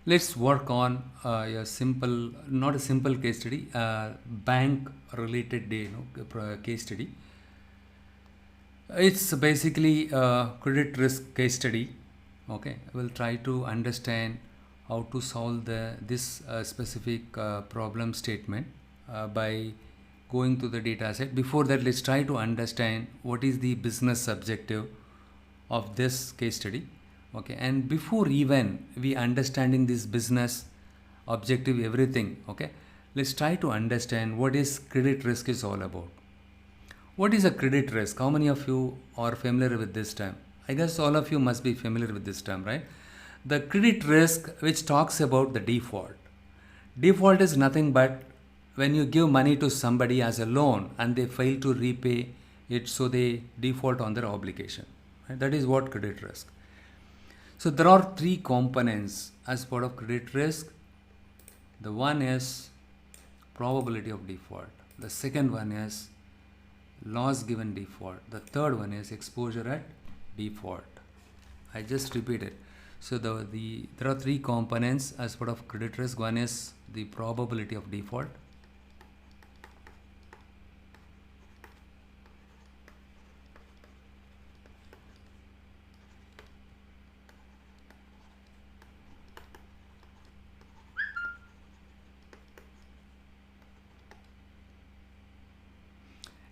Let's work on a simple, not a simple case study, bank related case study. It's basically a credit risk case study. Okay, we'll try to understand how to solve this specific problem statement by going to the data set. Before that, let's try to understand what is the business objective of this case study. Okay, and before even we understanding this business objective, everything, okay, let's try to understand what is credit risk is all about. What is a credit risk? How many of you are familiar with this term? I guess all of you must be familiar with this term, right? The credit risk, which talks about the default. Default is nothing but when you give money to somebody as a loan and they fail to repay it, so they default on their obligation. Right? That is what credit risk. So there are three components as part of credit risk. The one is probability of default. The second one is loss given default. The third one is exposure at default. I just repeated. So there are three components as part of credit risk. One is the probability of default.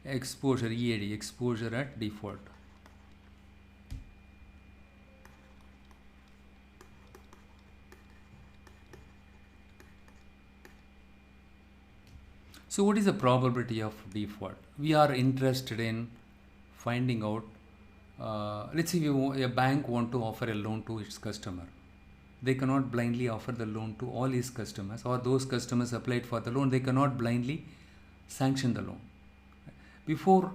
Exposure, EAD, exposure at default. So what is the probability of default? We are interested in finding out, let's say a bank want to offer a loan to its customer. They cannot blindly offer the loan to all its customers, or those customers applied for the loan, they cannot blindly sanction the loan. Before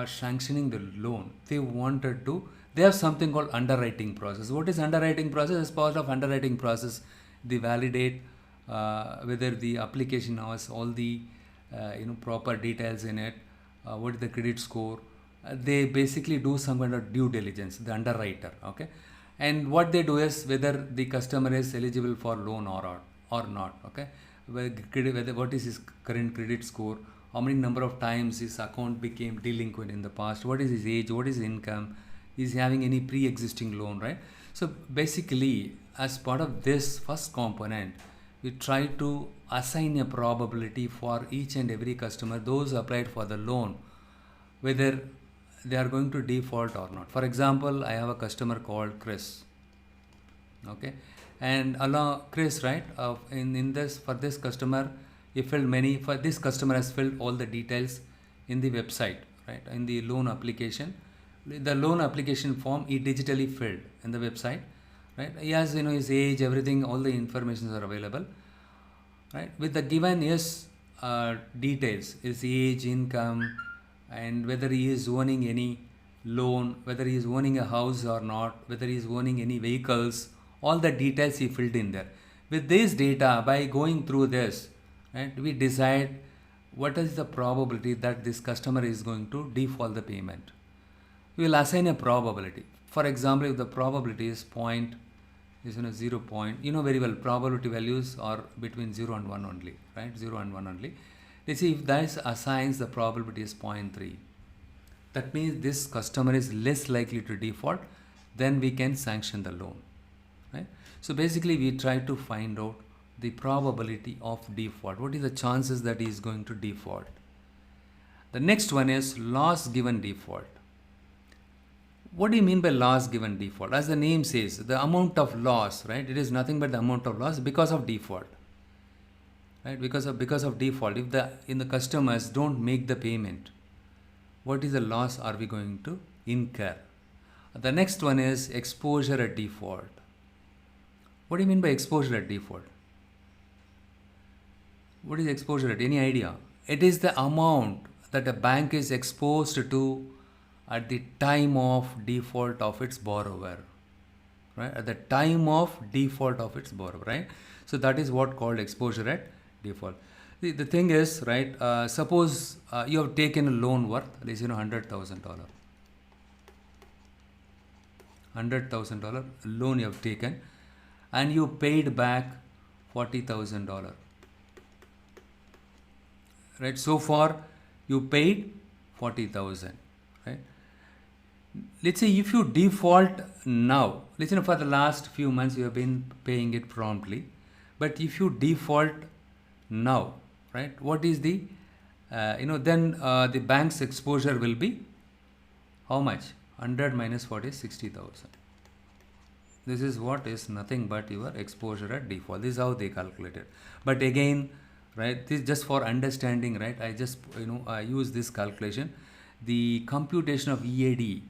sanctioning the loan, they have something called underwriting process. What is underwriting process? As part of underwriting process, they validate whether the application has all the proper details in it, what is the credit score. They basically do some kind of due diligence, the underwriter. Okay, and what they do is whether the customer is eligible for loan or not. Okay, what is his current credit score, how many number of times his account became delinquent in the past, what is his age, what is his income, is he having any pre-existing loan, right? So basically, as part of this first component, we try to assign a probability for each and every customer, those applied for the loan, whether they are going to default or not. For example, I have a customer called Chris. Okay, and along Chris, right? In this, for this customer, he filled many. For this customer has filled all the details in the website, right? In the loan application, the loan application form he digitally filled in the website, right? He has his age, everything, all the informations are available, right? With the given details, his age, income, and whether he is owning any loan, whether he is owning a house or not, whether he is owning any vehicles, all the details he filled in there. With this data, by going through this, right, we decide what is the probability that this customer is going to default the payment. We will assign a probability. For example, if the probability is 0 point, very well, probability values are between 0 and 1 only, right? 0 and 1 only. Let's see if this assigns the probability is 0.3. That means this customer is less likely to default, then we can sanction the loan, right? So basically, we try to find out the probability of default. What is the chances that he is going to default? The next one is loss given default. What do you mean by loss given default? As the name says, the amount of loss, right? It is nothing but the amount of loss because of default, right? Because of default, if the customers don't make the payment, what is the loss are we going to incur? The next one is exposure at default. What do you mean by exposure at default? What is exposure at? Any idea? It is the amount that a bank is exposed to at the time of default of its borrower, right? At the time of default of its borrower, right? So that is what called exposure at default. The thing is, right, suppose you have taken a loan worth, let's say, $100,000. $100,000 loan you have taken, and you paid back $40,000. Right? So far, you paid 40,000. Right? Let's say if you default now, let's say for the last few months you have been paying it promptly, but if you default now, right? What is the then the bank's exposure will be how much? 100 minus 40 is 60,000. This is what is nothing but your exposure at default. This is how they calculate it. But again, right, this just for understanding, right, I just I use this calculation. The computation of EAD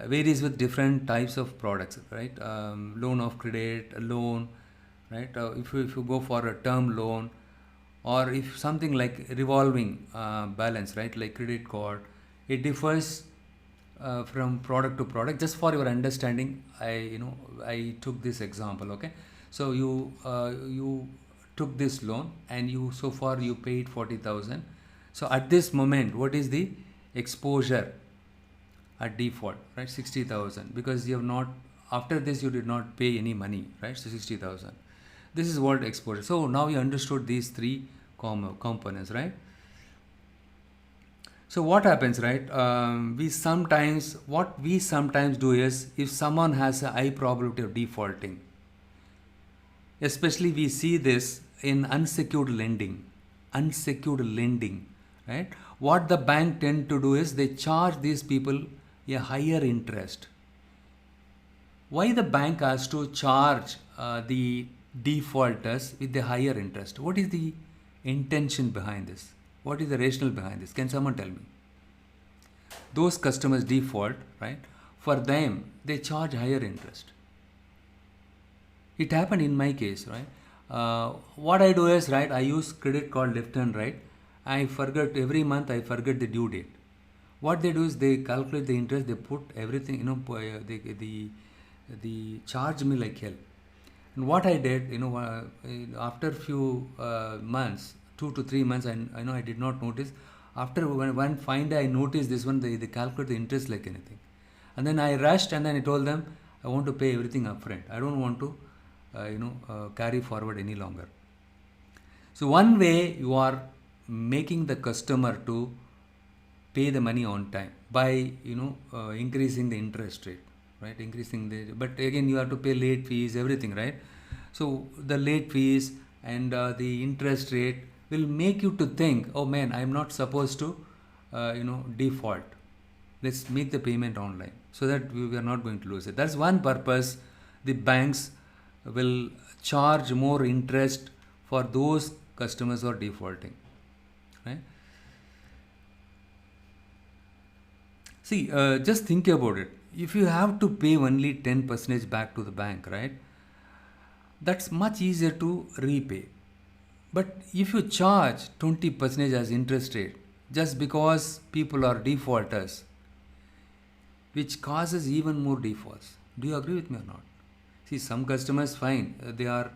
varies with different types of products, right? Loan of credit, a loan, right? If you go for a term loan, or if something like revolving balance, right, like credit card, it differs from product to product. Just for your understanding, I took this example. Okay, so you took this loan and you so far you paid 40,000. So at this moment, what is the exposure at default? Right, 60,000, because you have not, after this you did not pay any money, right? So 60,000. This is what exposure. So now you understood these three components, right? So what happens, right? What we sometimes do is, if someone has a high probability of defaulting, especially we see this in unsecured lending, right? What the bank tend to do is they charge these people a higher interest. Why the bank has to charge the defaulters with the higher interest? What is the intention behind this? What is the rationale behind this? Can someone tell me? Those customers default, right? For them, they charge higher interest. It happened in my case, right? What I do is, right, I use credit card left and right. I forget every month, I forget the due date. What they do is they calculate the interest, they put everything, they charge me like hell. And what I did, after few months, 2 to 3 months, I did not notice. After one fine day, I noticed this one, they calculate the interest like anything. And then I rushed and then I told them, I want to pay everything upfront. I don't want to, carry forward any longer. So one way you are making the customer to pay the money on time by, increasing the interest rate, right? But again, you have to pay late fees, everything, right? So the late fees and the interest rate will make you to think, oh man, I'm not supposed to, default. Let's make the payment online so that we are not going to lose it. That's one purpose. The banks will charge more interest for those customers who are defaulting, right? See, just think about it. If you have to pay only 10% back to the bank, right? That's much easier to repay. But if you charge 20% as interest rate, just because people are defaulters, which causes even more defaults. Do you agree with me or not? See, some customers, fine, they are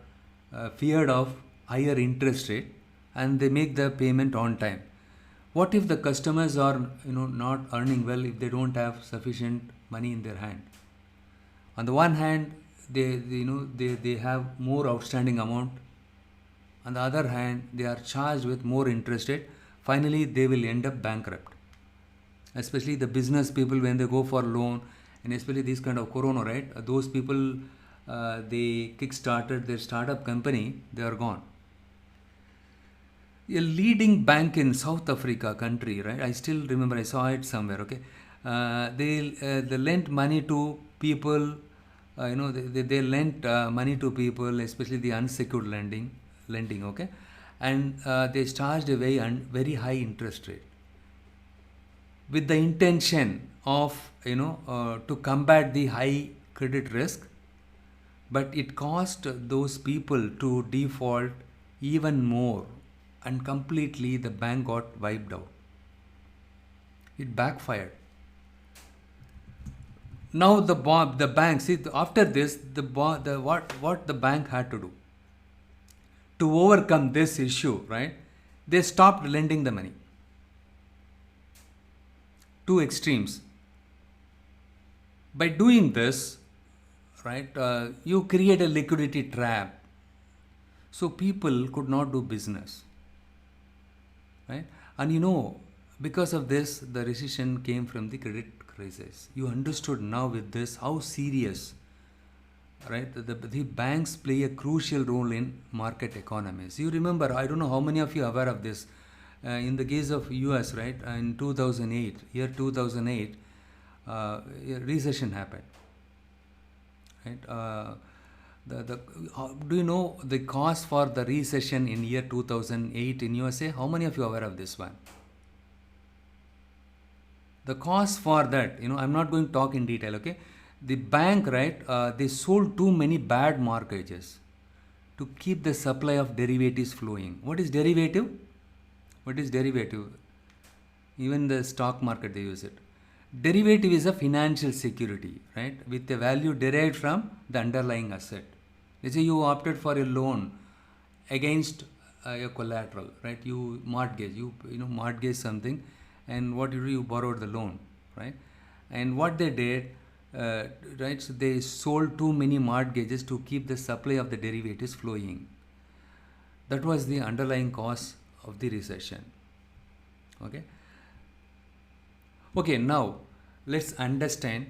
feared of higher interest rate and they make the payment on time. What if the customers are not earning well, if they don't have sufficient money in their hand? On the one hand, they have more outstanding amount. On the other hand, they are charged with more interest rate. Finally, they will end up bankrupt. Especially the business people, when they go for loan, and especially this kind of corona, right? Those people, they kick-started their startup company, they are gone. A leading bank in South Africa country, right? I still remember, I saw it somewhere, okay? They lent money to people, they lent money to people, especially the unsecured lending, okay? And they charged a very high interest rate with the intention of, to combat the high credit risk, but it caused those people to default even more, and completely the bank got wiped out. It backfired. Now the bank, see, after this, what the bank had to do to overcome this issue, right? They stopped lending the money. Two extremes. By doing this, right, you create a liquidity trap. So people could not do business, right? And you know, because of this, the recession came from the credit crisis. You understood now with this how serious, right? The banks play a crucial role in market economies. You remember, I don't know how many of you are aware of this. In the case of US, right, in 2008, year 2008, a recession happened, right? The Do you know the cause for the recession in year 2008 in USA? How many of you are aware of this one? The cause for that, I'm not going to talk in detail, okay? The bank, right, they sold too many bad mortgages to keep the supply of derivatives flowing. What is derivative? What is derivative? Even the stock market, they use it. Derivative is a financial security, right, with a value derived from the underlying asset. Let's say you opted for a loan against your collateral, right? You mortgage, mortgage something, and what you do, you borrowed the loan, right? And what they did, right? So they sold too many mortgages to keep the supply of the derivatives flowing. That was the underlying cause of the recession. Okay. Okay, now let's understand.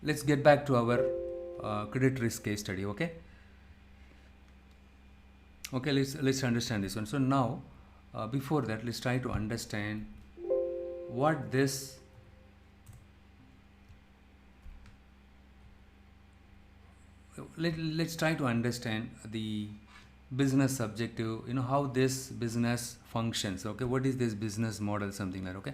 Let's get back to our credit risk case study. Okay. Okay, let's understand this one. So now, before that, let's try to understand what this. Let's try to understand the business objective. How this business functions. Okay, what is this business model? Something like, okay.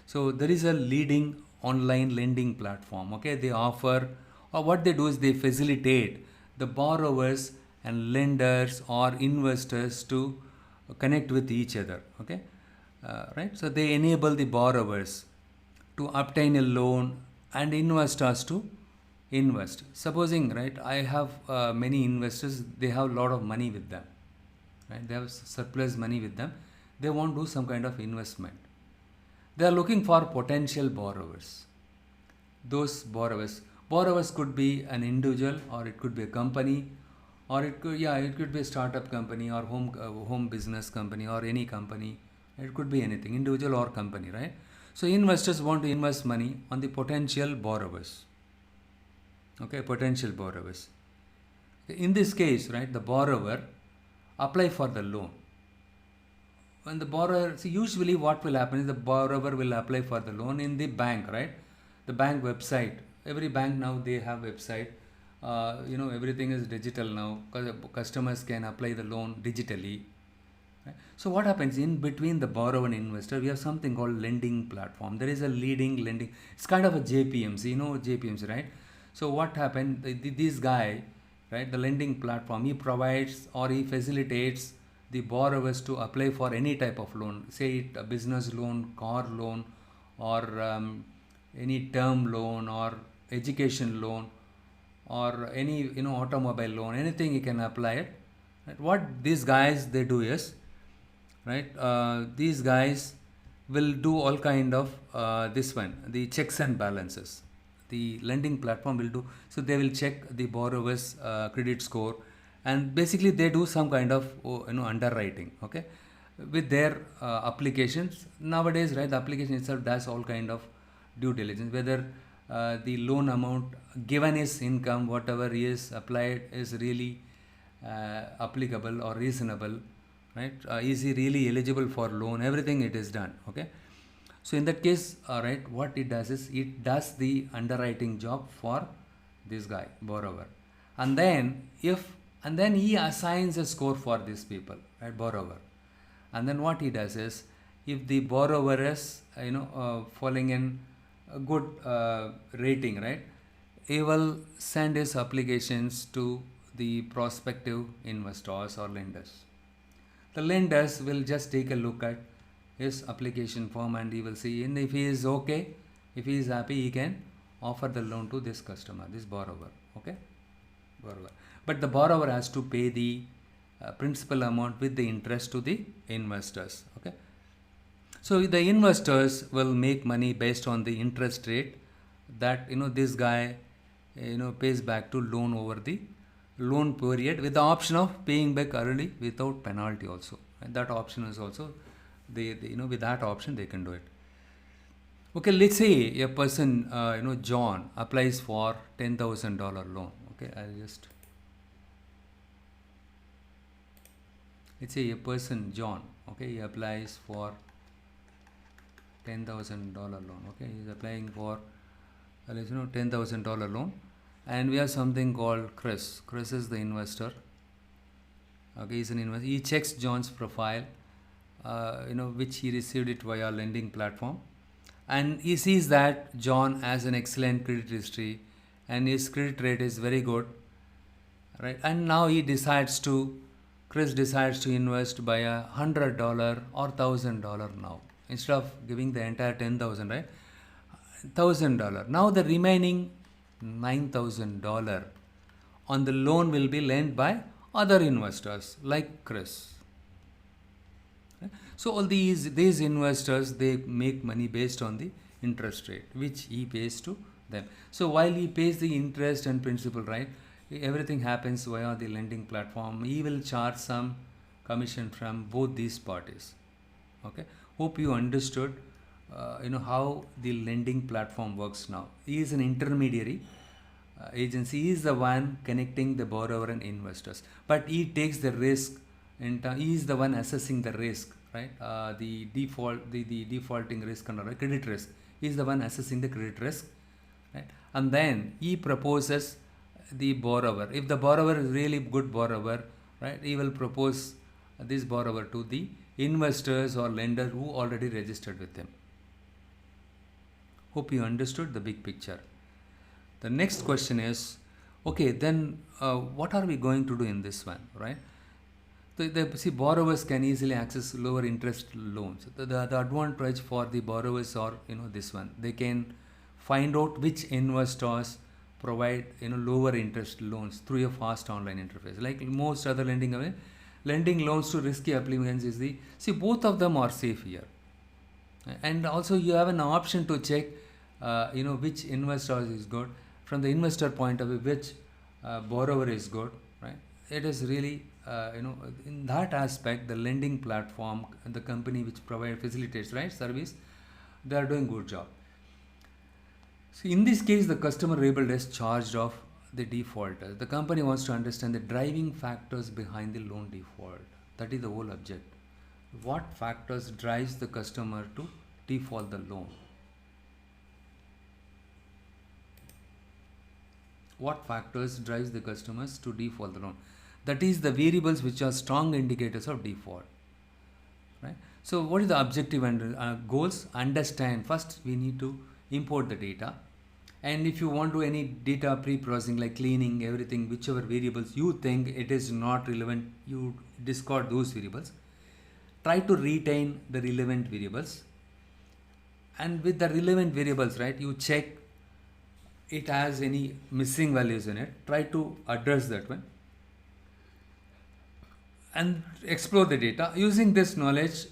So there is a leading online lending platform. Okay, they offer, or what they do is they facilitate the borrowers and lenders or investors to connect with each other. Okay, right. So they enable the borrowers to obtain a loan and investors to invest. Supposing, right, I have many investors. They have a lot of money with them. Right, they have surplus money with them. They want to do some kind of investment. They are looking for potential borrowers. Those borrowers could be an individual, or it could be a company, or it could be a startup company, or home business company, or any company. It could be anything, individual or company, right? So investors want to invest money on the potential borrowers. Okay, potential borrowers. In this case, right, the borrower apply for the loan. When the borrower, see, usually what will happen is the borrower will apply for the loan in the bank, right? The bank website. Every bank now, they have website. Everything is digital now. Customers can apply the loan digitally. Right? So what happens in between the borrower and investor? We have something called lending platform. There is a leading lending. It's kind of a JPMC. JPMC, right? So what happened? This guy, right? The lending platform. He provides or he facilitates the borrowers to apply for any type of loan, say it a business loan, car loan, or any term loan, or education loan, or any automobile loan, anything you can apply it. Right? What these guys they do is, right, these guys will do all kind of the checks and balances. The lending platform will do, so they will check the borrower's credit score, and basically they do some kind of underwriting, okay, with their applications. Nowadays, right, the application itself does all kind of due diligence, whether the loan amount given is income, whatever is applied is really applicable or reasonable, right? Is he really eligible for loan? Everything it is done, okay. So in that case, right, what it does is it does the underwriting job for this guy, borrower, and then he assigns a score for these people, right, borrower. And then what he does is, if the borrower is falling in a good rating, right, he will send his applications to the prospective investors or lenders. The lenders will just take a look at his application form, and he will see, and if he is okay, if he is happy, he can offer the loan to this customer, this borrower, okay, borrower. But the borrower has to pay the principal amount with the interest to the investors, okay. So the investors will make money based on the interest rate that this guy pays back to loan over the loan period with the option of paying back early without penalty also. And that option is also, with that option they can do it. Okay, let's say a person, John, applies for $10,000 loan. Okay, let's say a person, John, okay, he applies for $10,000 loan. Okay, he's applying for, $10,000 loan, and we have something called Chris. Chris is the investor. Okay, he's an investor. He checks John's profile, which he received it via lending platform, and he sees that John has an excellent credit history, and his credit rate is very good, right? And now Chris decides to invest by $100 or $1,000 now, instead of giving the entire 10,000, right? $1,000. Now the remaining $9,000 on the loan will be lent by other investors like Chris. So all these investors, they make money based on the interest rate which he pays to them. So while he pays the interest and principal, right, everything happens via the lending platform. He will charge some commission from both these parties. Okay, hope you understood how the lending platform works now. He is an intermediary agency. He is the one connecting the borrower and investors, but he takes the risk. He is the one assessing the risk, right? The defaulting risk and credit risk. He is the one assessing the credit risk, right? And then he proposes the borrower. If the borrower is really good borrower, right, he will propose this borrower to the investors or lender who already registered with him. Hope you understood the big picture. The next question is, okay, then what are we going to do in this one, right? See, borrowers can easily access lower interest loans. The advantage for the borrowers are, this one. They can find out which investors provide, lower interest loans through a fast online interface. Like most other lending loans to risky applicants both of them are safe here. And also you have an option to check, which investor is good. From the investor point of view, which borrower is good, right? It is really, in that aspect, the lending platform and the company which facilitates, right, service, they are doing good job. So in this case, the customer labeled as charged off the defaulter. The company wants to understand the driving factors behind the loan default. That is the whole object. What factors drives the customer to default the loan? What factors drives the customers to default the loan? That is the variables which are strong indicators of default, right? So what is the objective and goals? Understand. First, we need to import the data, and if you want to do any data pre-processing like cleaning everything, whichever variables you think it is not relevant, you discard those variables. Try to retain the relevant variables, and with the relevant variables, right, you check it has any missing values in it. Try to address that one and explore the data. Using this knowledge,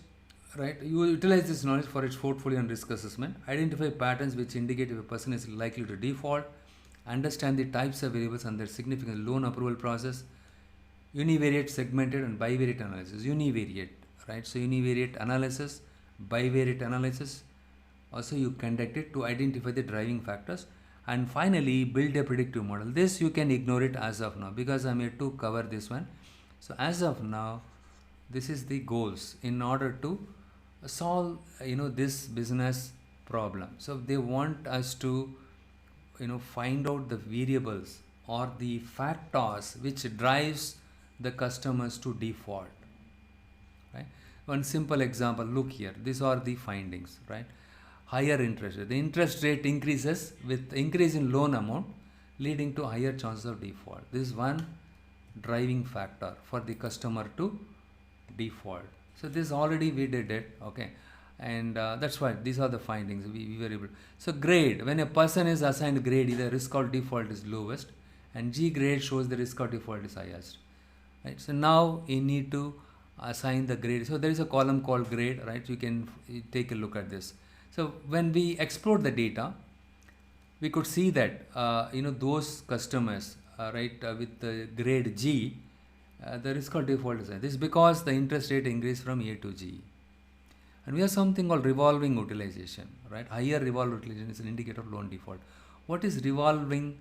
right, you utilize this knowledge for its portfolio and risk assessment. Identify patterns which indicate if a person is likely to default. Understand the types of variables and their significance. Loan approval process. Univariate, segmented and bivariate analysis. Univariate, right? So univariate analysis, bivariate analysis. Also you conduct it to identify the driving factors. And finally, build a predictive model. This you can ignore it as of now because I'm here to cover this one. So as of now, this is the goals in order to solve this business problem. So they want us to find out the variables or the factors which drives the customers to default, right? One simple example, look here, these are the findings, right? Higher interest rate. The interest rate increases with increase in loan amount, leading to higher chances of default. This is one driving factor for the customer to default. So this already we did it, okay, and that's why these are the findings we were able. So grade, when a person is assigned grade, the risk of default is lowest, and G grade shows the risk of default is highest, right? So now you need to assign the grade. So there is a column called grade, right? You can take a look at this. So when we explored the data, we could see that those customers with grade G, the risk of default is high. This is because the interest rate increased from A to G. And we have something called revolving utilization, right? Higher revolving utilization is an indicator of loan default. What is revolving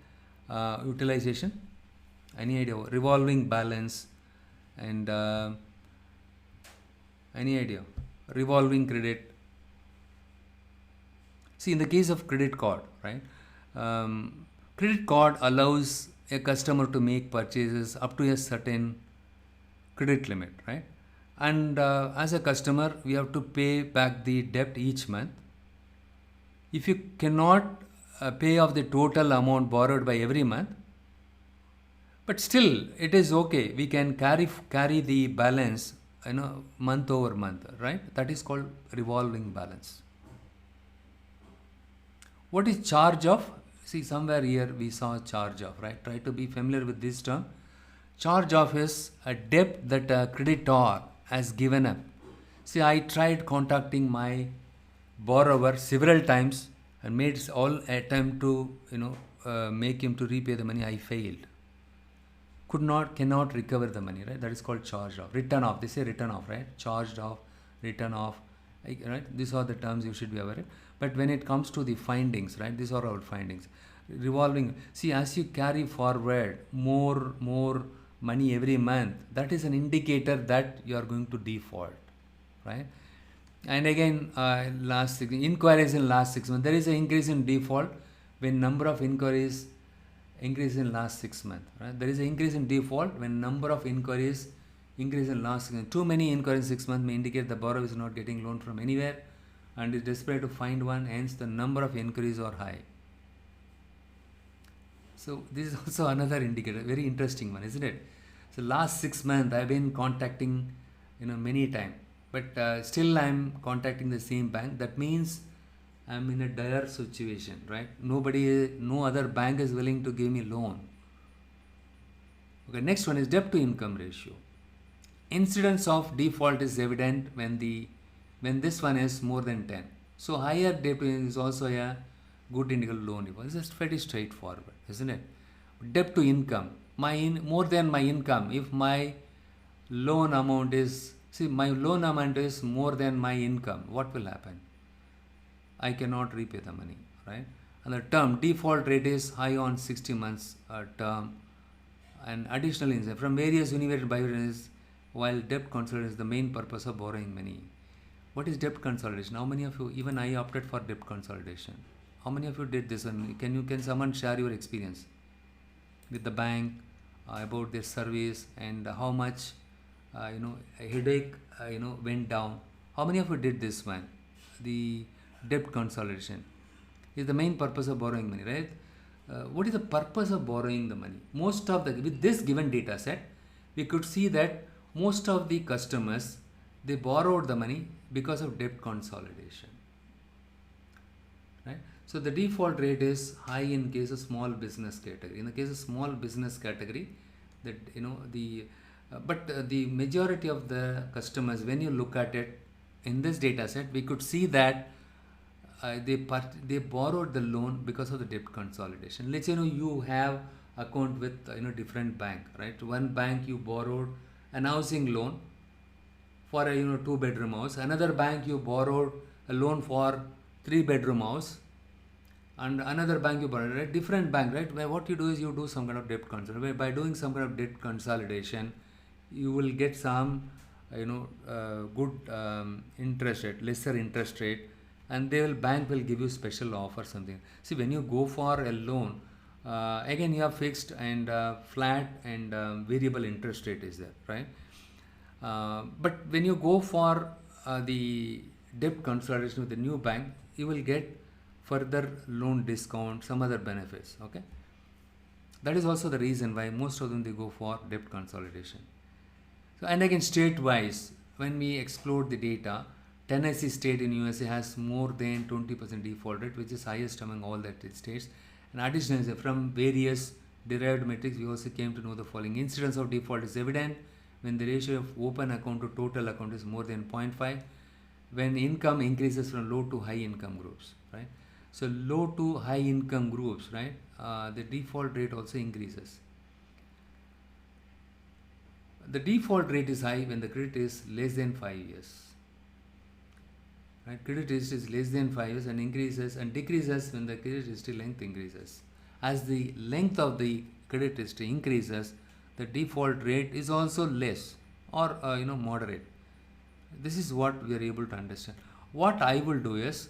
utilization? Any idea? Revolving balance and any idea? Revolving credit. See, in the case of credit card, right? Credit card allows a customer to make purchases up to a certain credit limit, right? And as a customer, we have to pay back the debt each month. If you cannot pay off the total amount borrowed by every month, but still it is okay. We can carry the balance, month over month, right? That is called revolving balance. What is charge off? See, somewhere here we saw charge off, right? Try to be familiar with this term. Charge off is a debt that a creditor has given up. See, I tried contacting my borrower several times and made all attempt to make him to repay the money. I failed. Cannot recover the money, right? That is called charged off. Written off. They say written off, right? Charged off, written off, right? These are the terms you should be aware of. But when it comes to the findings, right? These are our findings. Revolving. See, as you carry forward more money every month, that is an indicator that you are going to default, right? And again, inquiries in last 6 months. There is an increase in default when number of inquiries increase in last 6 months, right? There is an increase in default when number of inquiries increase in last 6 months. Too many inquiries in 6 months may indicate the borrower is not getting loan from anywhere and is desperate to find one, hence the number of inquiries are high. So this is also another indicator, very interesting one, isn't it? So last 6 months I have been contacting many times, but still I am contacting the same bank. That means I am in a dire situation, right? No other bank is willing to give me loan. Okay, next one is debt to income ratio. Incidence of default is evident when this one is more than 10. So higher debt is also a good indicator of loan default. This is pretty straightforward, isn't it? Debt to income, more than my income. If my loan amount is more than my income, what will happen? I cannot repay the money, right? And the term default rate is high on 60 months term. And additional insight from various university biographers, while debt consolidation is the main purpose of borrowing money. What is debt consolidation? How many of you, even I opted for debt consolidation. How many of you did this one? Can someone share your experience with the bank about their service and how much a headache went down? How many of you did this one? The debt consolidation is the main purpose of borrowing money, right? What is the purpose of borrowing the money? With this given data set, we could see that most of the customers, they borrowed the money because of debt consolidation, right? So the default rate is high in case of small business category. In the case of small business category, but the majority of the customers, when you look at it in this data set, we could see that they borrowed the loan because of the debt consolidation. Let's say you have account with different bank, right? One bank you borrowed an housing loan for a 2-bedroom house. Another bank you borrowed a loan for 3-bedroom house, and another bank you borrowed a different bank, right? Where what you do is you do some kind of debt consolidation. By doing some kind of debt consolidation, you will get some good interest rate, lesser interest rate, and bank will give you special offer something. See, when you go for a loan, again you have fixed and flat and variable interest rate is there, right? But when you go for the debt consolidation with the new bank, you will get further loan discount, some other benefits. Okay, that is also the reason why most of them they go for debt consolidation. So, and again, state wise, when we explored the data, Tennessee state in USA has more than 20% default rate, which is highest among all the states. And additionally, from various derived metrics, we also came to know the following: incidence of default is evident when the ratio of open account to total account is more than 0.5, when income increases from low to high income groups, right? So low to high income groups, right, the default rate also increases. The default rate is high when the credit is less than 5 years. Right? Credit history is less than 5 years and increases and decreases when the credit history length increases. As the length of the credit history increases, the default rate is also less or moderate. This is what we are able to understand. What I will do is,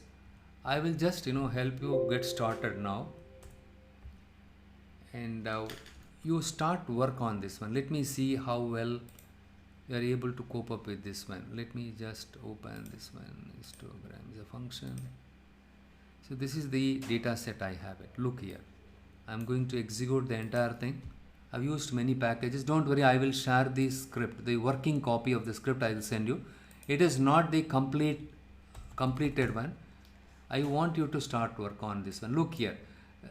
I will just help you get started now, and you start work on this one. Let me see how well you are able to cope up with this one. Let me just open this one. Histogram is a function. So this is the data set I have it. Look here. I'm going to execute the entire thing. I've used many packages. Don't worry, I will share the script, the working copy of the script I will send you. It is not the completed one. I want you to start work on this one. Look here.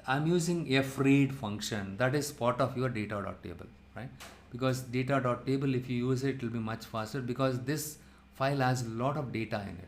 I'm using fread function. That is part of your data.table, right? Because data.table, if you use it will be much faster, because this file has a lot of data in it.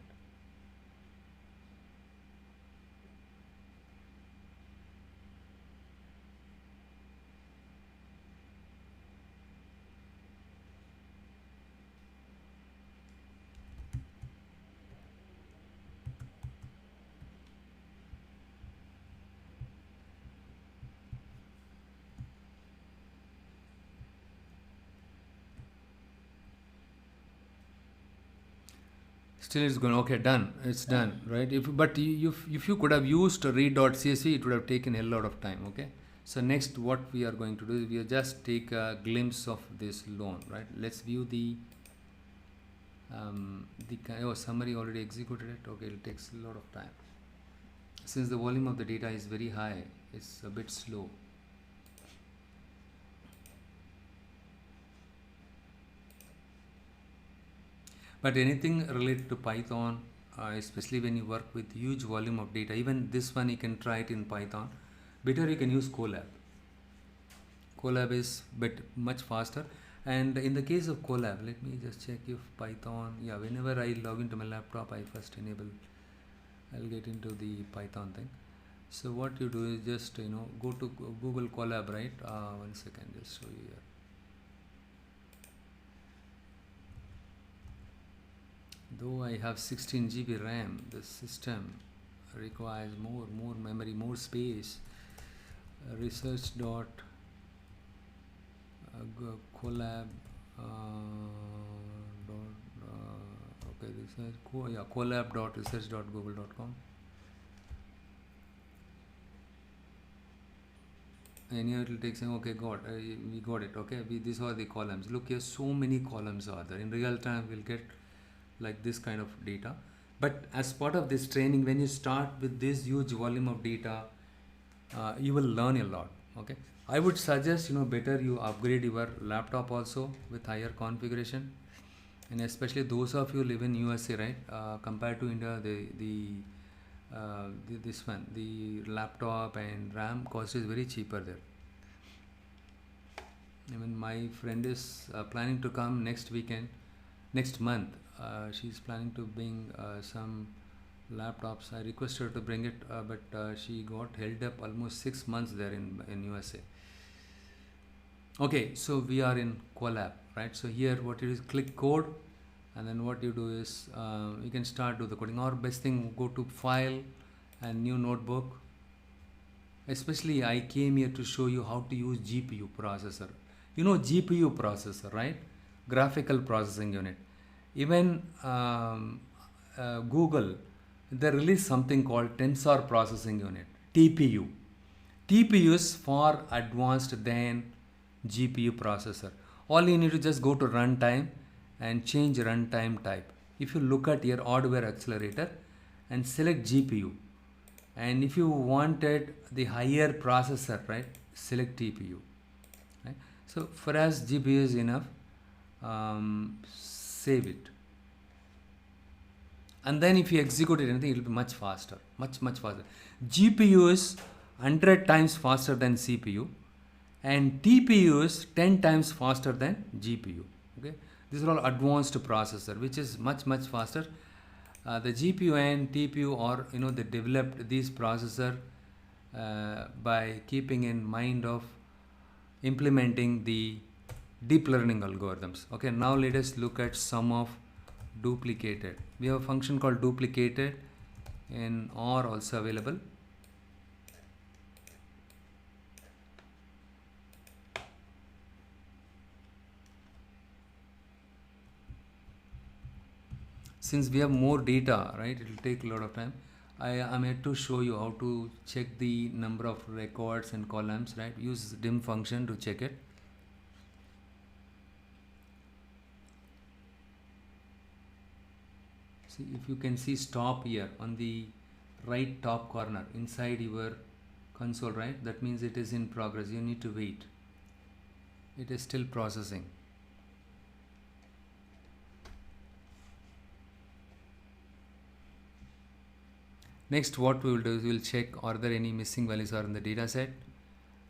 Still it's going, okay, done, it's done, right? If you could have used read.csv, it would have taken a lot of time. Okay, so next what we are going to do is we just take a glimpse of this loan, right? Let's view the summary already executed it. Okay, it takes a lot of time. Since the volume of the data is very high, it's a bit slow. But anything related to Python, especially when you work with huge volume of data, even this one you can try it in Python. Better you can use Colab. Colab is much faster. And in the case of Colab, let me just check if Python, whenever I log into my laptop, I first enable, I'll get into the Python thing. So what you do is just go to Google Colab, right? 1 second, just show you here. Though I have 16 GB RAM, the system requires more memory, more space. Research dot collab okay, research collab.research.google.com. And here it will take saying, okay, we got it. Okay, these are the columns. Look here, so many columns are there. In real time, we'll get like this kind of data. But as part of this training, when you start with this huge volume of data, you will learn a lot. Okay, I would suggest better you upgrade your laptop also with higher configuration, and especially those of you live in USA, right? Compared to India, the laptop and RAM cost is very cheaper there. Even my friend is planning to come next month. She's planning to bring some laptops. I requested her to bring it, but she got held up almost 6 months there in USA. Okay, so we are in Colab, right? So here what you do is click code, and then what you do is you can start do the coding, or best thing, go to file and new notebook. Especially I came here to show you how to use GPU processor. GPU processor, right? Graphical processing unit. Even Google, they released something called Tensor Processing Unit, TPU. TPU is far advanced than GPU processor. All you need to just go to runtime and change runtime type. If you look at your hardware accelerator and select GPU, and if you wanted the higher processor, right, select TPU. Right? So for us, GPU is enough. Save it, and then if you execute it anything, it will be much faster, much faster. GPU is 100 times faster than CPU, and TPU is 10 times faster than GPU. Okay, these are all advanced processor which is much faster. The GPU and TPU are they developed these processor by keeping in mind of implementing the deep learning algorithms. Okay, now let us look at some of duplicated. We have a function called duplicated and OR also available. Since we have more data, right, it will take a lot of time. I'm here to show you how to check the number of records and columns, right? Use dim function to check it. See, if you can see stop here on the right top corner inside your console, right? That means it is in progress. You need to wait. It is still processing. Next, what we will do is we will check are there any missing values are in the data set,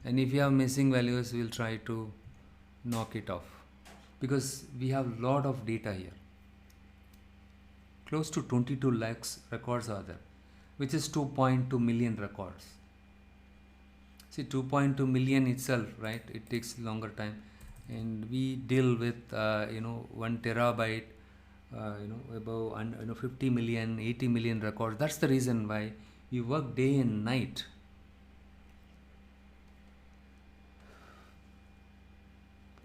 and if you have missing values, we will try to knock it off, because we have lot of data here. Close to 22 lakhs records are there, which is 2.2 million records. See, 2.2 million itself, right? It takes longer time, and we deal with 1 terabyte, above 50 million, 80 million records. That's the reason why we work day and night.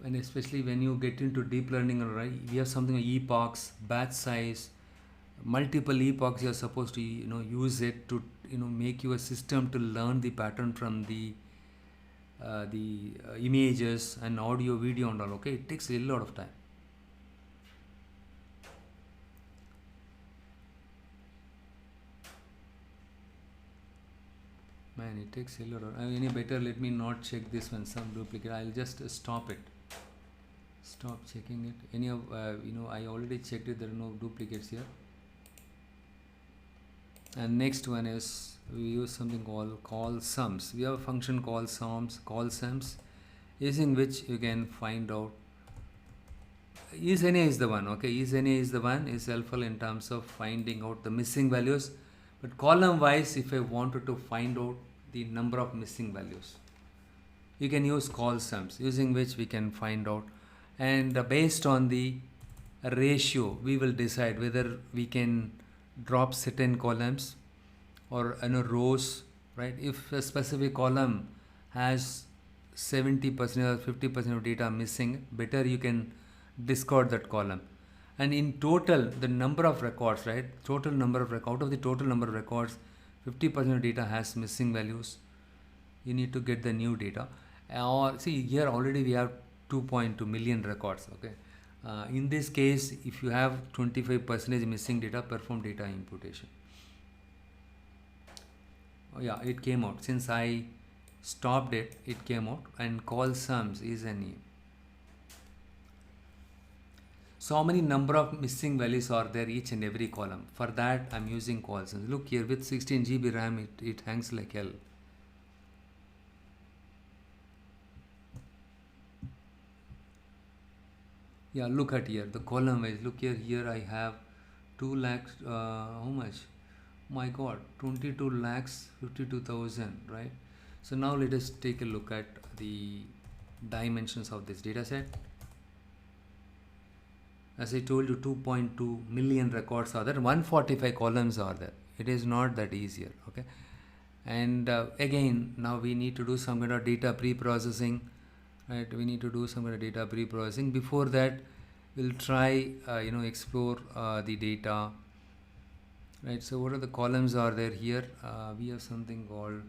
And especially when you get into deep learning, right? We have something like epochs, batch size, multiple epochs. You are supposed to use it to make your system to learn the pattern from the images and audio, video and all. Okay, it takes a lot of time. Man, it takes a lot of any better let me not check this one, some duplicate. I'll just stop it. Stop checking it. Any of I already checked it, there are no duplicates here. And next one is we use something called call sums. We have a function called call sums, using which you can find out. IsNA is the one. Okay, isNA is the one is helpful in terms of finding out the missing values. But column wise, if I wanted to find out the number of missing values, you can use call sums, using which we can find out. And based on the ratio, we will decide whether we can drop certain columns or rows, right? If a specific column has 70% or 50% of data missing, better you can discard that column. And in total, the number of records, right? Total number of out of the total number of records, 50% of data has missing values. You need to get the new data. Or see here already we have 2.2 million records. Okay. In this case, if you have 25% missing data, perform data imputation. Oh yeah, it came out. Since I stopped it, it came out. And call sums is a name. So how many number of missing values are there each and every column? For that, I'm using call sums. Look here, with 16 GB RAM, it hangs like hell. Yeah, look at here, the column wise. Look here I have 2 lakhs, how much? My God, 22 lakhs 52,000, right? So now let us take a look at the dimensions of this data set. As I told you, 2.2 million records are there, 145 columns are there. It is not that easier, okay? And again, now we need to do some kind of data pre-processing, right? We need to do some kind of data pre-processing. Before that, we'll try, explore the data, right? So what are the columns are there here? We have something called,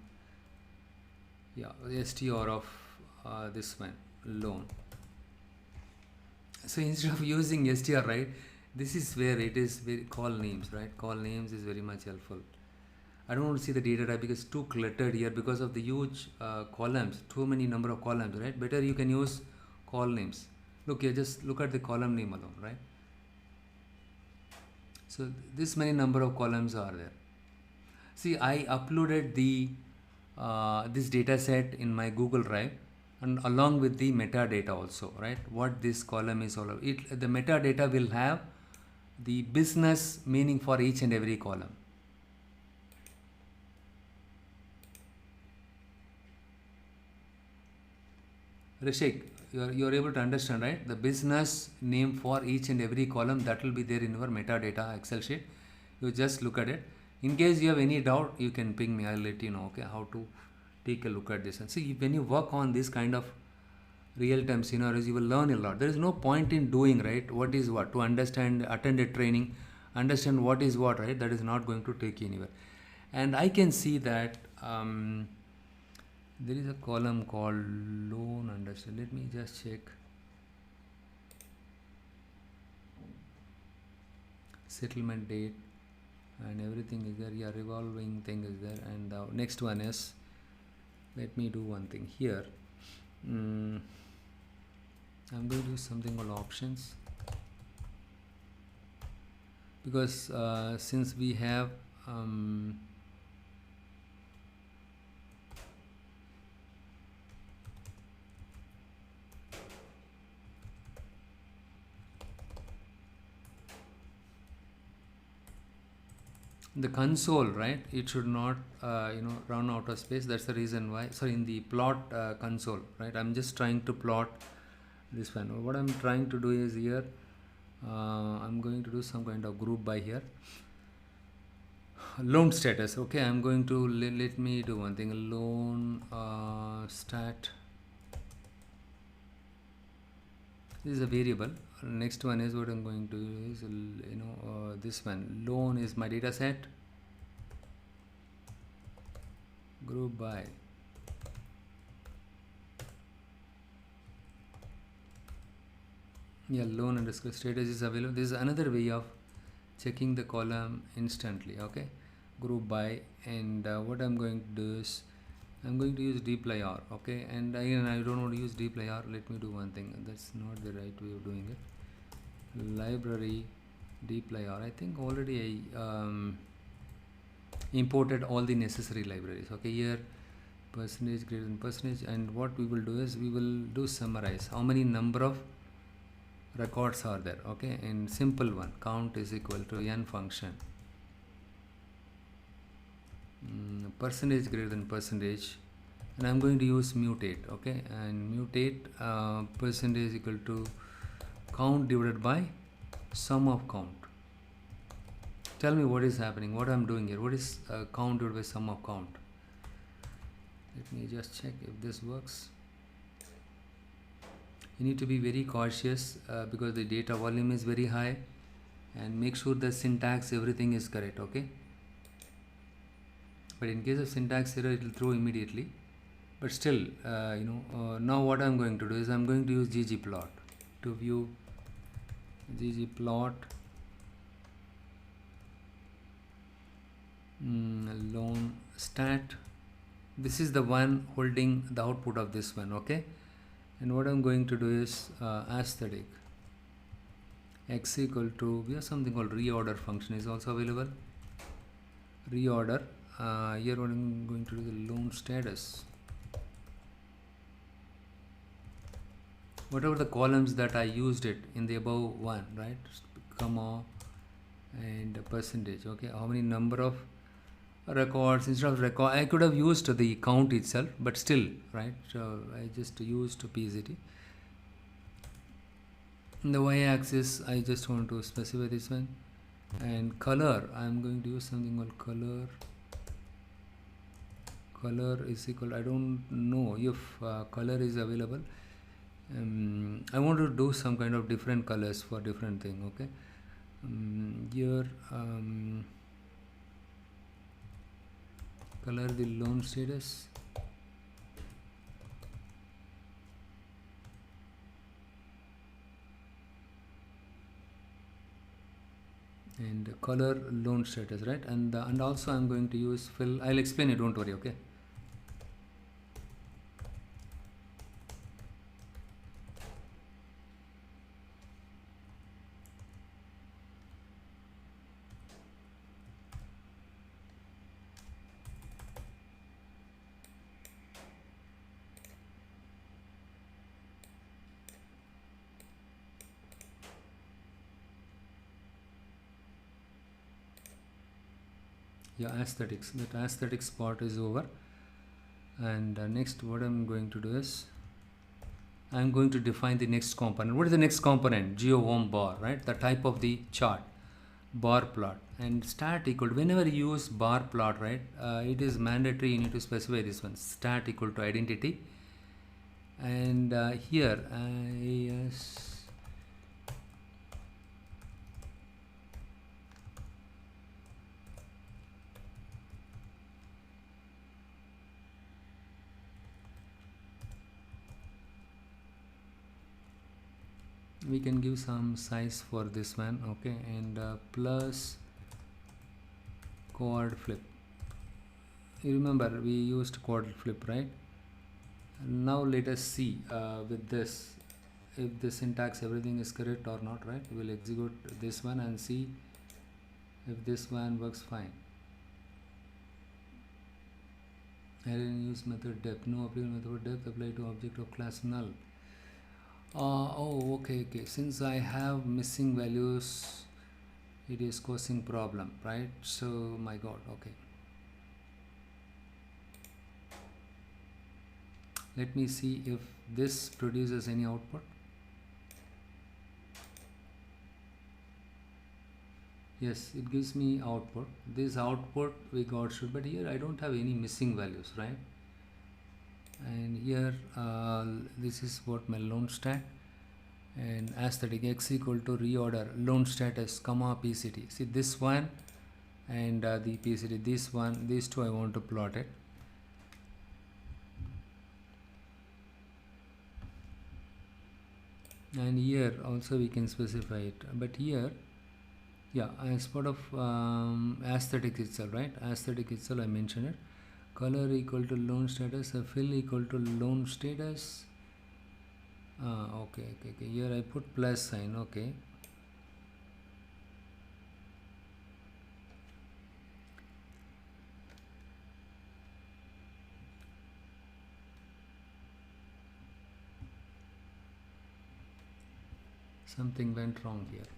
str of this one, loan. So instead of using str, right, this is where it is call names, right? Call names is very much helpful. I don't want to see the data type because it's too cluttered here because of the huge columns, too many number of columns, right? Better you can use call names. Look here, just look at the column name alone, right? So this many number of columns are there. See, I uploaded the this data set in my Google Drive, and along with the metadata also, right? What this column is all about. The metadata will have the business meaning for each and every column. Rishik, you're able to understand, right? The business name for each and every column, that will be there in your metadata Excel sheet. You just look at it. In case you have any doubt, you can ping me. I'll let you know, okay, how to take a look at this. And see, when you work on this kind of real-time scenarios, you will learn a lot. There is no point in doing, right, what is what, to understand, attend a training, understand what is what, right? That is not going to take you anywhere. And I can see that there is a column called loan understand. Let me just check. Settlement date and everything is there. Yeah, revolving thing is there. And the next one is, let me do one thing here. I'm going to use something called options, because since we have the console, right, it should not run out of space. That's the reason why. So in the plot console, right, I'm just trying to plot this one. What I'm trying to do is here, I'm going to do some kind of group by here. Loan status, okay, I'm going to let me do one thing. Loan stat, this is a variable. Next one is what I'm going to do is this one, loan is my data set, group by loan underscore status is available. This is another way of checking the column instantly, okay, group by. And what I'm going to do is I'm going to use dplyr, okay. And again, I don't want to use dplyr. Let me do one thing. That's not the right way of doing it. Library dplyr, I think already I imported all the necessary libraries, okay. Here percentage greater than percentage, and what we will do is we will do summarize how many number of records are there, okay. And simple one, count is equal to n function percentage greater than percentage, and I'm going to use mutate, okay. And mutate percentage equal to count divided by sum of count. Tell me what is happening, what I'm doing here. What is count divided by sum of count? Let me just check if this works. You need to be very cautious because the data volume is very high, and make sure the syntax, everything is correct, okay. But in case of syntax error, it will throw immediately. But still, now what I'm going to do is I'm going to use ggplot to view ggplot loan stat. This is the one holding the output of this one, okay. And what I'm going to do is aesthetic x equal to, we have something called reorder function is also available. Reorder, here what I'm going to do, the loan status, whatever the columns that I used it in the above one, right, comma and percentage, okay. How many number of records, instead of record I could have used the count itself, but still, right, so I just used PZT. In the y-axis I just want to specify this one, and color, I'm going to use something called color is equal, I don't know if color is available. I want to do some kind of different colors for different thing, okay. Here color the loan status, and color loan status, right. And also I'm going to use fill. I'll explain it, don't worry, okay. Yeah, aesthetics, that aesthetics part is over. And next what I'm going to do is I'm going to define the next component. What is the next component? Geo-ohm bar, right? The type of the chart, bar plot. And stat equal to, whenever you use bar plot, right, it is mandatory you need to specify this one, stat equal to identity. And here yes, we can give some size for this one, okay, and plus quad flip. You remember we used quad flip, right? Now let us see with this if the syntax everything is correct or not, right? We will execute this one and see if this one works fine. I didn't use method depth. No applicable method depth apply to object of class null. Oh, okay. Since I have missing values, it is causing problem, right? So my god, okay. Let me see if this produces any output. Yes, it gives me output. This output we got should, but here I don't have any missing values, right? And here this is what my loan stat, and aesthetic x equal to reorder loan status comma PCT. See this one and the PCT, this one, these two I want to plot it. And here also we can specify it, but here, yeah, as part of aesthetic itself, right? Aesthetic itself I mentioned it. Color equal to loan status, fill equal to loan status. Okay. Here I put plus sign, okay. Something went wrong here.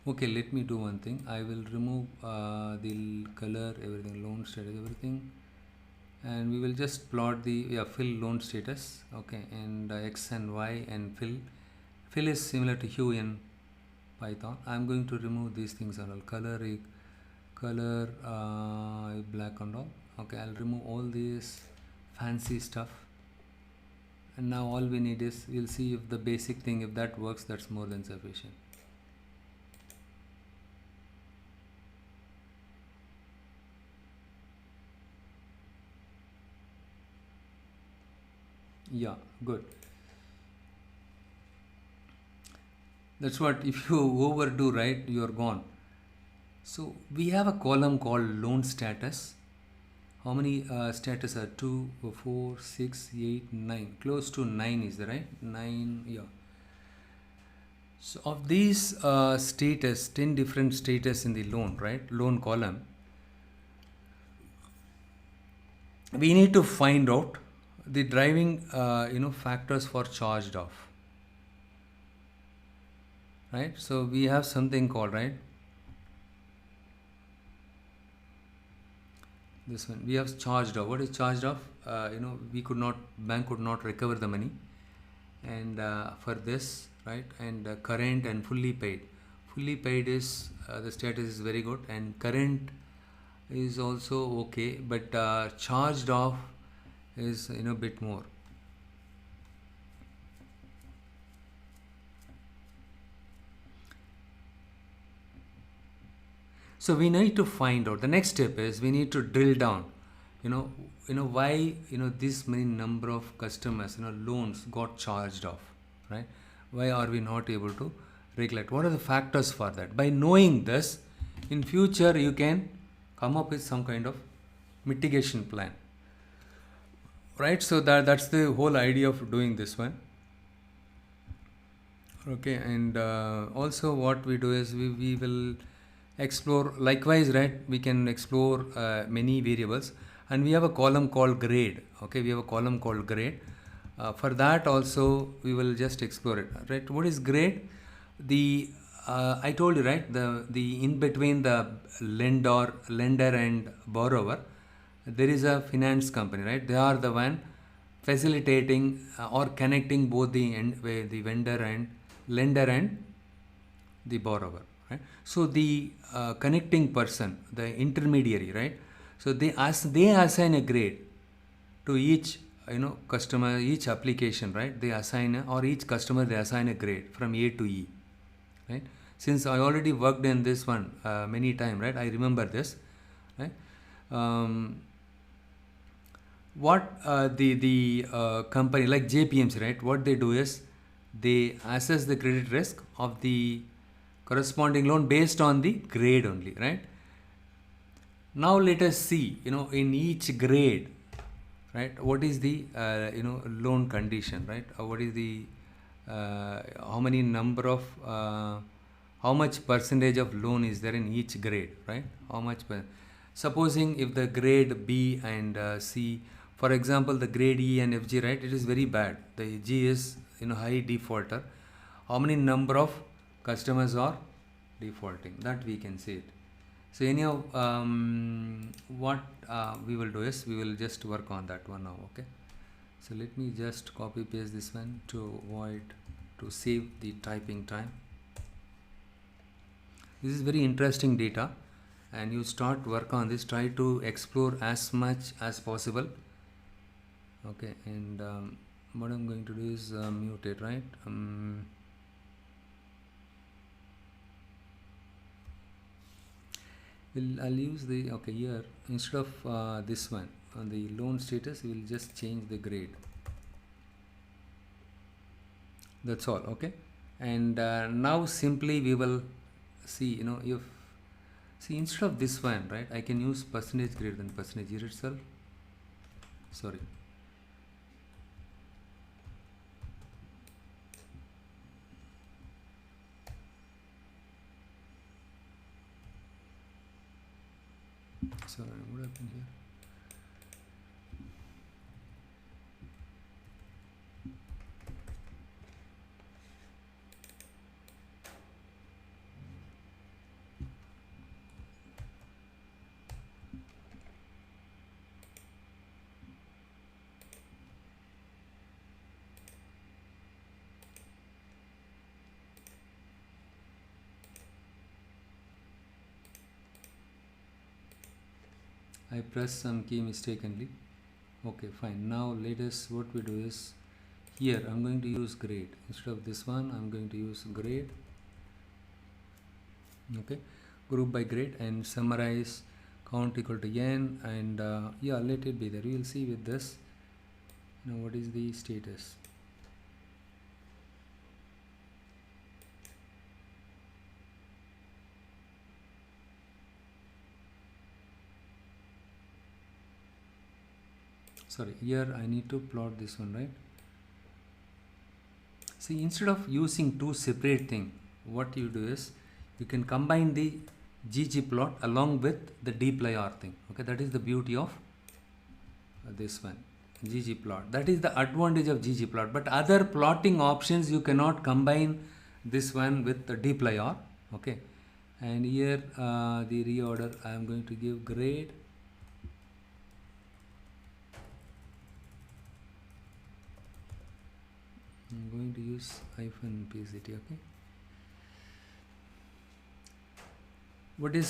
Okay, let me do one thing. I will remove the color, everything, loan status, everything, and we will just plot the fill loan status, okay, and x and y, and fill is similar to hue in Python. I'm going to remove these things and all. Color black and all, okay. I'll remove all this fancy stuff, and now all we need is, we'll see if the basic thing, if that works, that's more than sufficient. Yeah, good. That's what, if you overdo, right, you're gone. So we have a column called loan status. How many status are 2, 4, 6, 8, 9? Close to 9 is there, right? 9, yeah. So of these status, 10 different status in the loan, right? Loan column. We need to find out the driving factors for charged off, right? So we have something called, right, this one, we have charged off. What is charged off? Bank could not recover the money, and for this, right, and current and fully paid is the status is very good, and current is also okay, but charged off is bit more. So we need to find out, the next step is we need to drill down, why this many number of customers loans got charged off, right? Why are we not able to regulate? What are the factors for that? By knowing this, in future you can come up with some kind of mitigation plan, right? So that's the whole idea of doing this one, okay. And also what we do is we will explore likewise, right? We can explore many variables, and we have a column called grade, okay. We have a column called grade. For that also we will just explore it, right? What is grade? The I told you, right, the in between the lender and borrower, there is a finance company, right? They are the one facilitating or connecting both the vendor and lender and the borrower, right? So the connecting person, the intermediary, right? So they assign a grade to each customer, each application, right? They assign or each customer they assign a grade from A to E, right? Since I already worked in this one many time, right? I remember this, right? um, what the company like JPMC, right, what they do is they assess the credit risk of the corresponding loan based on the grade only, right? Now let us see, in each grade, right, what is the loan condition, right? What is the how many number of how much percentage of loan is there in each grade, right? How much supposing if the grade B and C, for example, the grade E and FG, right, it is very bad. The G is high defaulter. How many number of customers are defaulting? That we can see it. So anyhow, what we will do is we will just work on that one now. Okay. So let me just copy paste this one to save the typing time. This is very interesting data, and you start work on this. Try to explore as much as possible. Okay, and what I'm going to do is mute it, right? I'll use the here instead of this one on the loan status, we will just change the grade. That's all. Okay, and now simply we will see, if see instead of this one, right, I can use percentage greater than percentage here itself. Sorry. Sorry, what happened here? I pressed some key mistakenly. Okay, fine. Now let us, what we do is, here I'm going to use grade instead of this one. I'm going to use grade. Okay, group by grade and summarize count equal to n, and yeah, let it be there. We will see with this what is the status. Sorry, here I need to plot this one, right? See, instead of using two separate things, what you do is you can combine the ggplot along with the dplyr thing. Okay, that is the beauty of this one, ggplot. That is the advantage of ggplot. But other plotting options you cannot combine this one with the dplyr. Okay, and here the reorder I am going to give grade. I'm going to use -pct. Okay. What is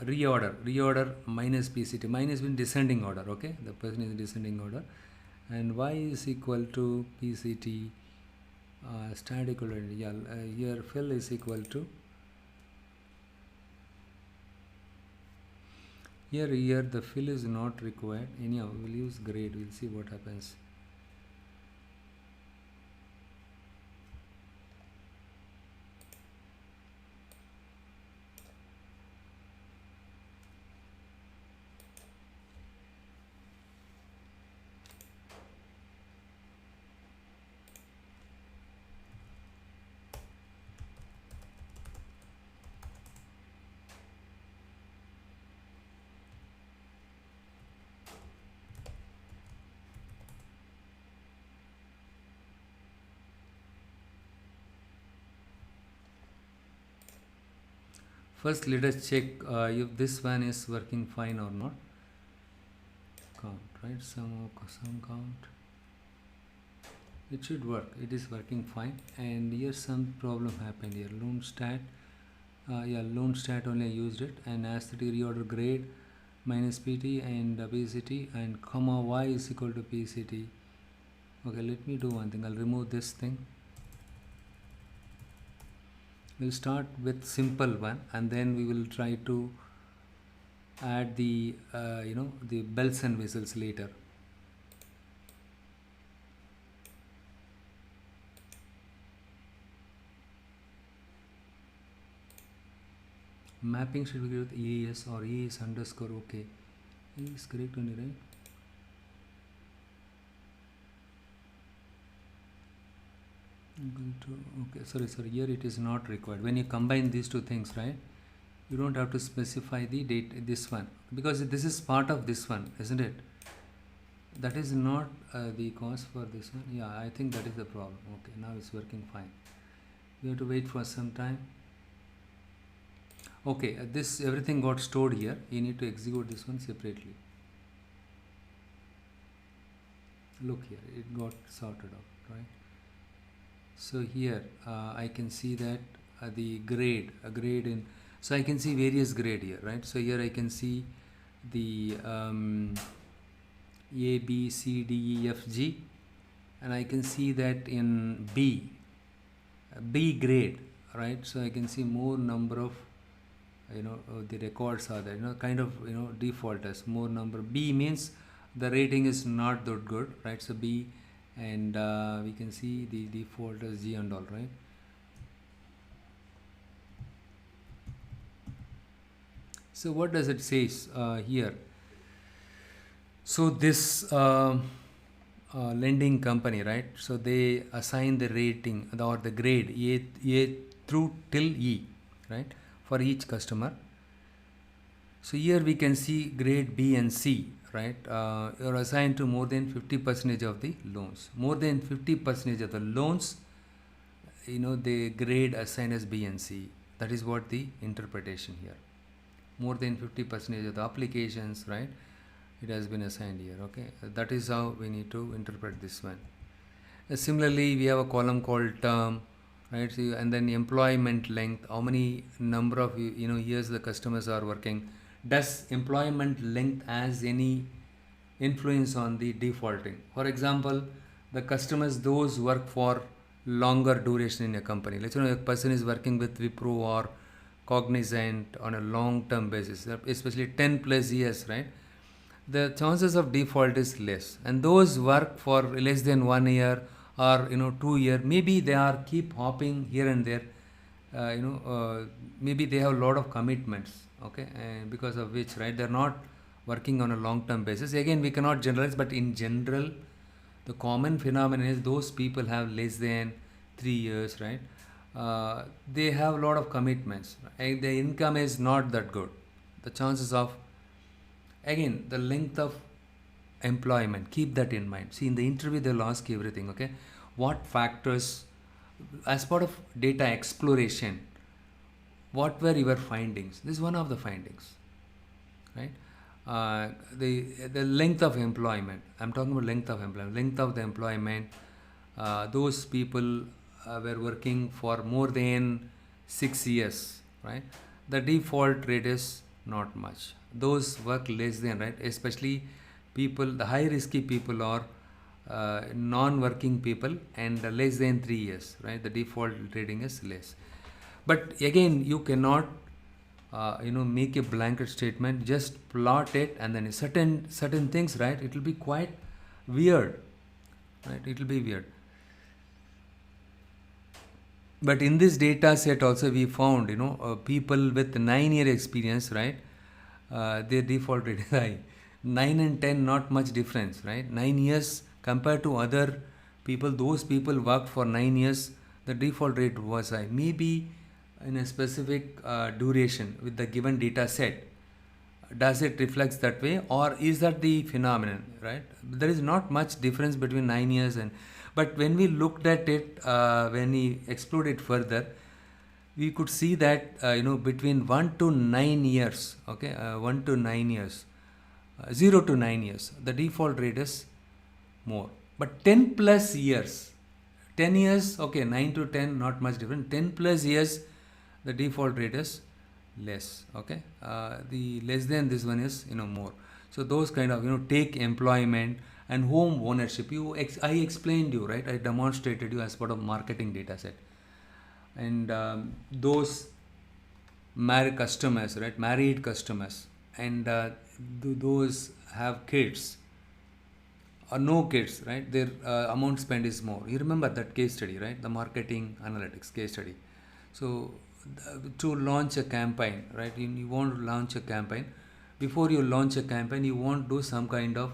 reorder? Reorder minus pct. Minus in descending order. Okay, the person is in descending order, and y is equal to pct static order. Yeah, here fill is equal to here the fill is not required. Anyhow, we'll use grade. We'll see what happens. First let us check if this one is working fine or not. Count, right? Some count. It should work. It is working fine. And here some problem happened here. Loan stat. Loan stat only I used it, and aesthetic reorder grade minus PT and PCT and comma y is equal to PCT. Okay, let me do one thing. I'll remove this thing. We'll start with simple one, and then we will try to add the the bells and whistles later. Mapping should be with EAS or EAS underscore. Okay, is correct only, right? Okay, sorry, here it is not required. When you combine these two things, right, you don't have to specify the date, this one, because this is part of this one, isn't it? That is not the cause for this one. Yeah, I think that is the problem. Okay, now it's working fine. We have to wait for some time. Okay, this everything got stored here. You need to execute this one separately. Look here, it got sorted out, right? So here I can see that the grade, a grade in, so I can see various grade here, right? So here I can see the A, B, C, D, E, F, G, and I can see that in B grade, right? So I can see more number of the records are there, kind of default as more number. B means the rating is not that good, right? So B, and we can see the default as G and all, right? So what does it say here? So this lending company, right? So they assign the rating or the grade A through till E, right, for each customer. So here we can see grade B and C, right? You're assigned to more than 50% of the loans. More than 50% of the loans, the grade assigned as B and C. That is what the interpretation here. More than 50% of the applications, right, it has been assigned here. Okay, that is how we need to interpret this one. Similarly, we have a column called term, right? So, and then employment length, how many number of years the customers are working. Does employment length has any influence on the defaulting? For example, the customers, those work for longer duration in a company. Let's say a person is working with Wipro or Cognizant on a long-term basis, especially 10 plus years, right? The chances of default is less. And those work for less than 1 year or 2 year, maybe they are keep hopping here and there. Maybe they have a lot of commitments, okay, and because of which, right, they're not working on a long-term basis. Again, we cannot generalize, but in general, the common phenomenon is those people have less than 3 years, right? They have a lot of commitments. Right? The income is not that good. The chances of, again, the length of employment, keep that in mind. See, in the interview, they'll ask you everything, okay? What factors, as part of data exploration, what were your findings? This is one of the findings, right? The length of employment. I'm talking about length of employment. Length of the employment. Those people were working for more than 6 years, right? The default rate is not much. Those work less than, right? Especially people, the high risky people are non-working people and less than 3 years, right? The default rating is less. But again, you cannot make a blanket statement. Just plot it, and then certain things, right, it will be quite weird, right? It will be weird. But in this data set also we found people with 9-year experience, right, their default rate is high. 9 and 10, not much difference, right? 9 years compared to other people, those people worked for 9 years, the default rate was high. Maybe in a specific duration with the given data set, does it reflects that way, or is that the phenomenon, right? There is not much difference between 9 years and, but when we looked at it, when we explored it further, we could see that between 1 to 9 years, okay, 1 to 9 years, 0 to 9 years, the default rate is more. But 10 plus years, 10 years, okay, 9 to 10, not much different. 10 plus years, the default rate is less, okay. The less than this one is more. So those kind of take employment and home ownership. I explained you, right? I demonstrated you as part of marketing data set. And those married customers, right? Married customers, and those have kids or no kids, right? Their amount spent is more. You remember that case study, right? The marketing analytics case study. So to launch a campaign, right? You want to launch a campaign. Before you launch a campaign, you want to do some kind of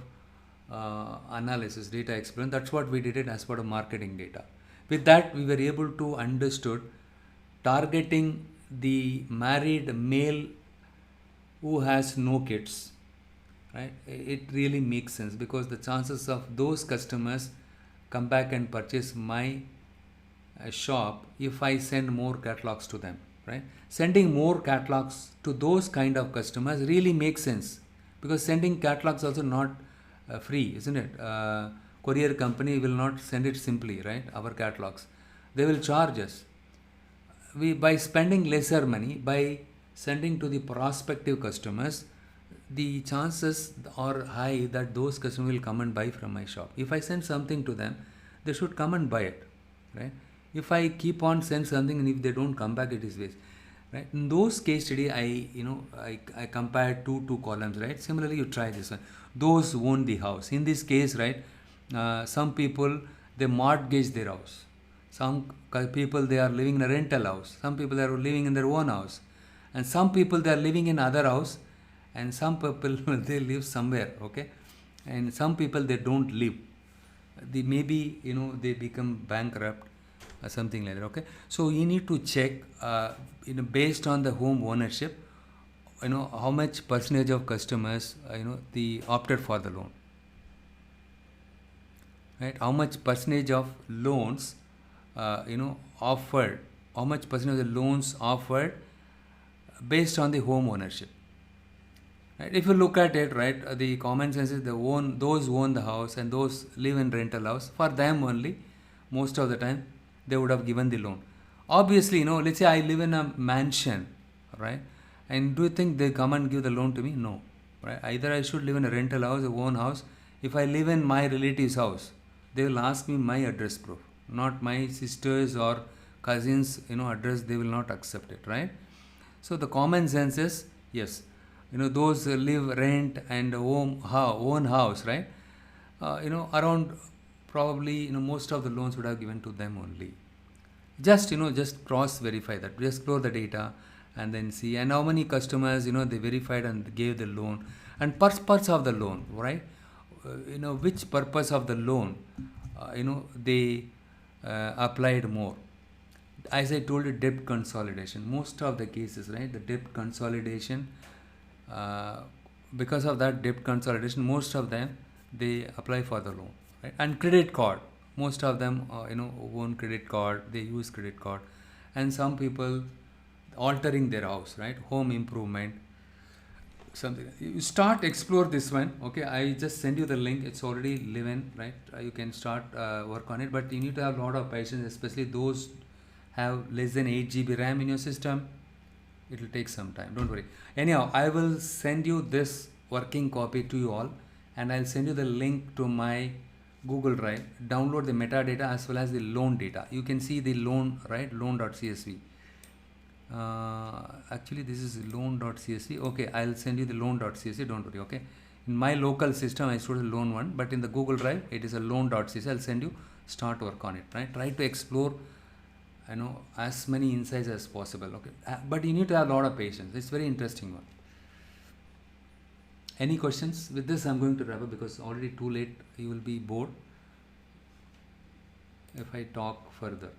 analysis, data experiment. That's what we did it as part of marketing data. With that, we were able to understood targeting the married male who has no kids, right? It really makes sense because the chances of those customers come back and purchase my shop if I send more catalogs to them, right? Sending more catalogs to those kind of customers really makes sense because sending catalogs also not free, isn't it? Courier company will not send it simply, right? Our catalogs, they will charge us. We, by spending lesser money, by sending to the prospective customers, the chances are high that those customers will come and buy from my shop. If I send something to them, they should come and buy it, right? If I keep on send something and if they don't come back, it is waste, right? In those case study, I compared two columns, right? Similarly, you try this one. Those who own the house. In this case, right, some people, they mortgage their house. Some people, they are living in a rental house. Some people are living in their own house, and some people, they are living in other house, and some people they live somewhere, okay, and some people, they don't live. They maybe they become bankrupt or something like that, okay. So you need to check based on the home ownership, how much percentage of customers they opted for the loan, right? How much percentage of loans offered, how much percentage of the loans offered based on the home ownership, right? If you look at it, right, the common sense is those who own the house and those live in rental house, for them only, most of the time, they would have given the loan. Obviously, let's say I live in a mansion, right? And do you think they come and give the loan to me? No, right? Either I should live in a rental house or own house. If I live in my relative's house, they will ask me my address proof, not my sister's or cousins, address. They will not accept it, right? So the common sense is yes, those live rent and own house, right? Around probably most of the loans would have given to them only. Just cross verify that. Just explore the data and then see and how many customers they verified and gave the loan and purpose of the loan, right? Which purpose of the loan they applied more. As I told you, debt consolidation. Most of the cases, right, the debt consolidation. Uh, because of that debt consolidation, most of them they apply for the loan, right? And credit card. Most of them, own credit card. They use credit card, and some people altering their house, right? Home improvement. Something you start explore this one, okay. I just send you the link. It's already live in, right? You can start work on it, but you need to have a lot of patience, especially those have less than 8 GB RAM in your system. It will take some time, don't worry. Anyhow, I will send you this working copy to you all, and I'll send you the link to my Google Drive. Download the metadata as well as the loan data. You can see the loan, right? Loan.csv. Actually, this is loan.csv. Okay, I'll send you the loan.csv. Don't worry, okay. In my local system, I stored the loan one, but in the Google Drive, it is a loan.csv. I'll send you. Start work on it, right? Try to explore as many insights as possible, okay. But you need to have a lot of patience. It's very interesting one. Any questions? With this, I'm going to wrap up because already too late. You will be bored if I talk further.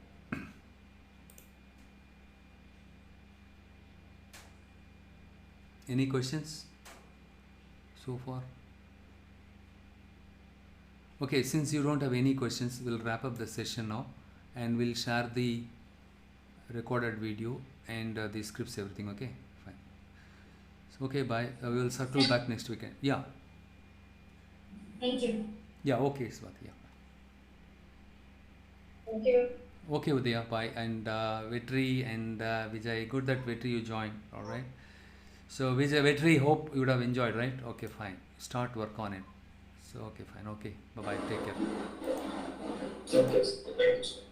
Any questions so far? Okay, since you don't have any questions, we'll wrap up the session now and we'll share the recorded video and the scripts, everything. Okay, fine. So, okay, bye. We will circle back next weekend. Yeah, Thank you. yeah, okay, Swati. Yeah. Thank you. Okay, Udaya, bye. And Vetri and Vijay, good that Vetri you joined. All right. So, Vijay, Vetri, hope you would have enjoyed, right? Okay, fine. Start work on it. So, okay, fine. Okay, bye bye. Take care. Thank you.